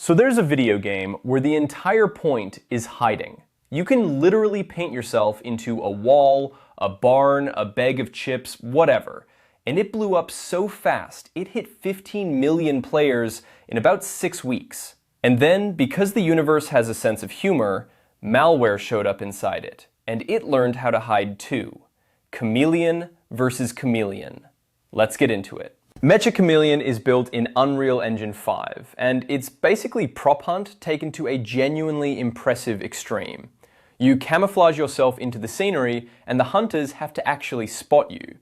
So there's a video game where the entire point is hiding. You can literally paint yourself into a wall, a barn, a bag of chips, whatever. And it blew up so fast, it hit 15 million players in about 6 weeks. And then, because the universe has a sense of humor, malware showed up inside it, and it learned how to hide too. Chameleon versus chameleon. Let's get into it. Meccha Chameleon is built in Unreal Engine 5, and it's basically prop hunt taken to a genuinely impressive extreme. You camouflage yourself into the scenery, and the hunters have to actually spot you.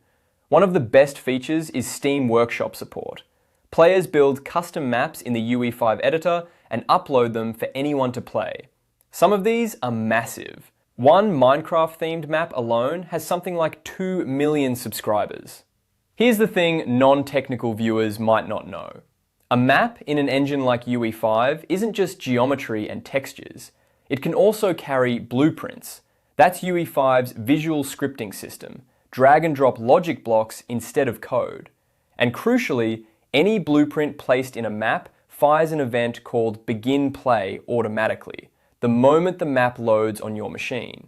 One of the best features is Steam Workshop support. Players build custom maps in the UE5 editor and upload them for anyone to play. Some of these are massive. One Minecraft-themed map alone has something like 2 million subscribers. Here's the thing non-technical viewers might not know. A map in an engine like UE5 isn't just geometry and textures. It can also carry blueprints. That's UE5's visual scripting system, drag and drop logic blocks instead of code. And crucially, any blueprint placed in a map fires an event called begin play automatically, the moment the map loads on your machine.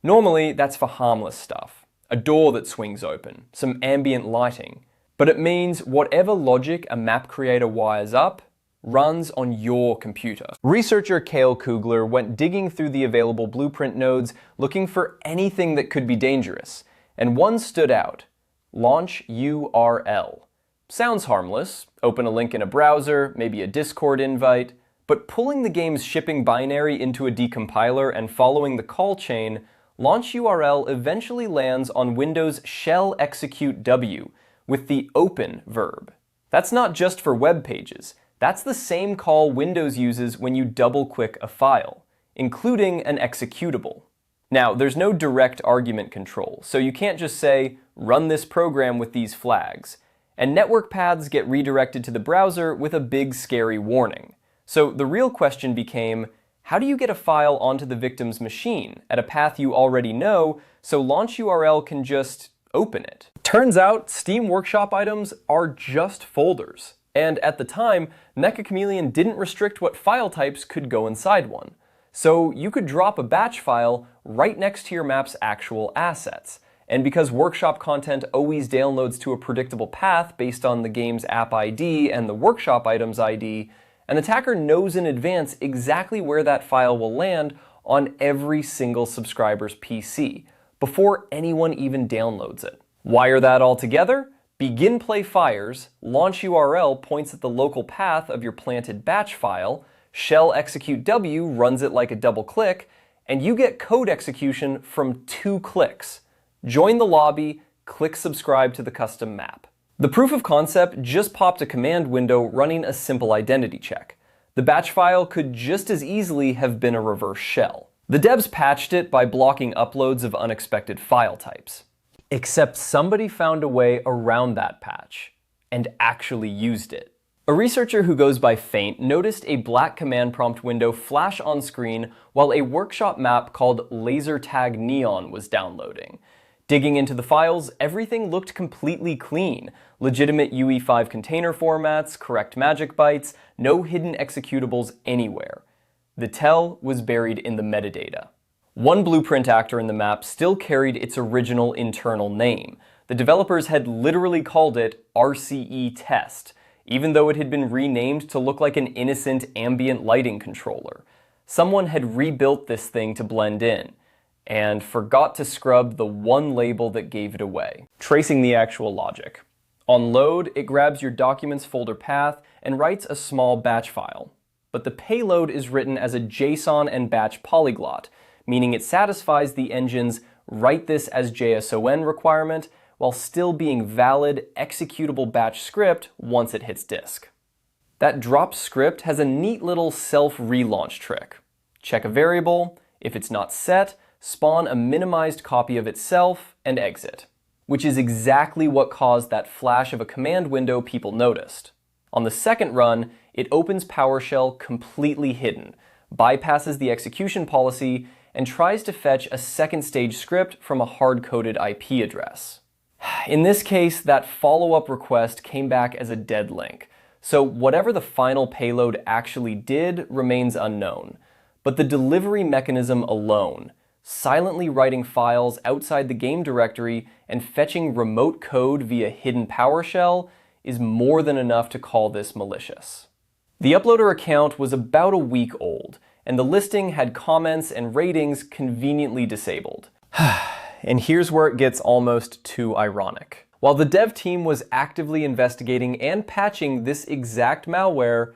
Normally, that's for harmless stuff. A door that swings open, some ambient lighting. But it means whatever logic a map creator wires up runs on your computer. Researcher Kale Kugler went digging through the available blueprint nodes looking for anything that could be dangerous, and one stood out: LaunchURL. Sounds harmless, open a link in a browser, maybe a Discord invite, but pulling the game's shipping binary into a decompiler and following the call chain, LaunchURL eventually lands on Windows shell execute W with the open verb. That's not just for web pages. That's the same call Windows uses when you double-click a file, including an executable. Now, there's no direct argument control, so you can't just say, run this program with these flags. And network paths get redirected to the browser with a big scary warning. So the real question became, how do you get a file onto the victim's machine at a path you already know so LaunchURL can just open it? Turns out Steam Workshop items are just folders. And at the time, Meccha Chameleon didn't restrict what file types could go inside one. So you could drop a batch file right next to your map's actual assets. And because Workshop content always downloads to a predictable path based on the game's app ID and the Workshop item's ID, an attacker knows in advance exactly where that file will land on every single subscriber's PC, before anyone even downloads it. Wire that all together, begin play fires, LaunchURL points at the local path of your planted batch file, shell execute W runs it like a double click, and you get code execution from 2 clicks. Join the lobby, click subscribe to the custom map. The proof of concept just popped a command window running a simple identity check. The batch file could just as easily have been a reverse shell. The devs patched it by blocking uploads of unexpected file types. Except somebody found a way around that patch and actually used it. A researcher who goes by Faint noticed a black command prompt window flash on screen while a workshop map called Laser Tag Neon was downloading. Digging into the files, everything looked completely clean. Legitimate UE5 container formats, correct magic bytes, no hidden executables anywhere. The tell was buried in the metadata. One blueprint actor in the map still carried its original internal name. The developers had literally called it RCE test, even though it had been renamed to look like an innocent ambient lighting controller. Someone had rebuilt this thing to blend in, and forgot to scrub the one label that gave it away. Tracing the actual logic. On load, it grabs your documents folder path and writes a small batch file. But the payload is written as a JSON and batch polyglot, meaning it satisfies the engine's write this as JSON requirement while still being valid executable batch script once it hits disk. That drop script has a neat little self-relaunch trick. Check a variable, if it's not set, spawn a minimized copy of itself, and exit. Which is exactly what caused that flash of a command window people noticed. On the second run, it opens PowerShell completely hidden, bypasses the execution policy, and tries to fetch a second stage script from a hard-coded IP address. In this case, that follow-up request came back as a dead link, so whatever the final payload actually did remains unknown. But the delivery mechanism alone, silently writing files outside the game directory and fetching remote code via hidden PowerShell, is more than enough to call this malicious. The uploader account was about a week old, and the listing had comments and ratings conveniently disabled. And here's where it gets almost too ironic. While the dev team was actively investigating and patching this exact malware,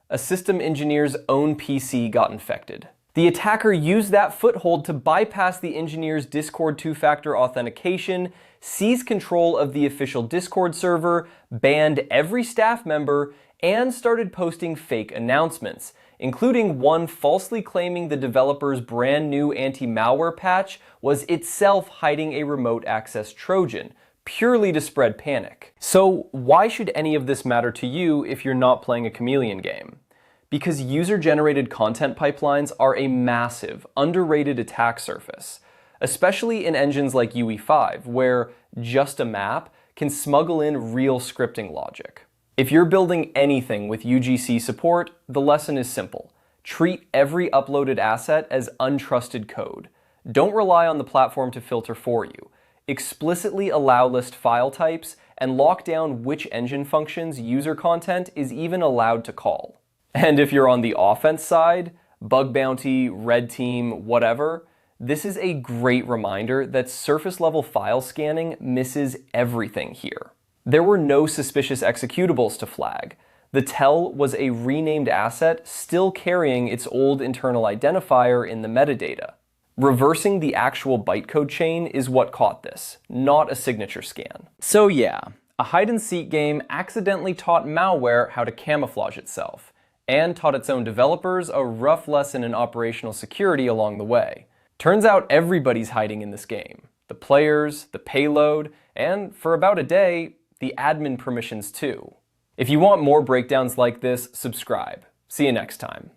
a system engineer's own PC got infected. The attacker used that foothold to bypass the engineer's Discord two-factor authentication, seize control of the official Discord server, banned every staff member, and started posting fake announcements, including one falsely claiming the developer's brand new anti-malware patch was itself hiding a remote access Trojan, purely to spread panic. So why should any of this matter to you if you're not playing a Chameleon game? Because user-generated content pipelines are a massive, underrated attack surface, especially in engines like UE5, where just a map can smuggle in real scripting logic. If you're building anything with UGC support, the lesson is simple. Treat every uploaded asset as untrusted code. Don't rely on the platform to filter for you. Explicitly allow list file types and lock down which engine functions user content is even allowed to call. And if you're on the offense side, bug bounty, red team, whatever, this is a great reminder that surface-level file scanning misses everything here. There were no suspicious executables to flag. The tell was a renamed asset still carrying its old internal identifier in the metadata. Reversing the actual bytecode chain is what caught this, not a signature scan. So yeah, a hide-and-seek game accidentally taught malware how to camouflage itself, and taught its own developers a rough lesson in operational security along the way. Turns out everybody's hiding in this game. The players, the payload, and for about a day, the admin permissions too. If you want more breakdowns like this, subscribe. See you next time.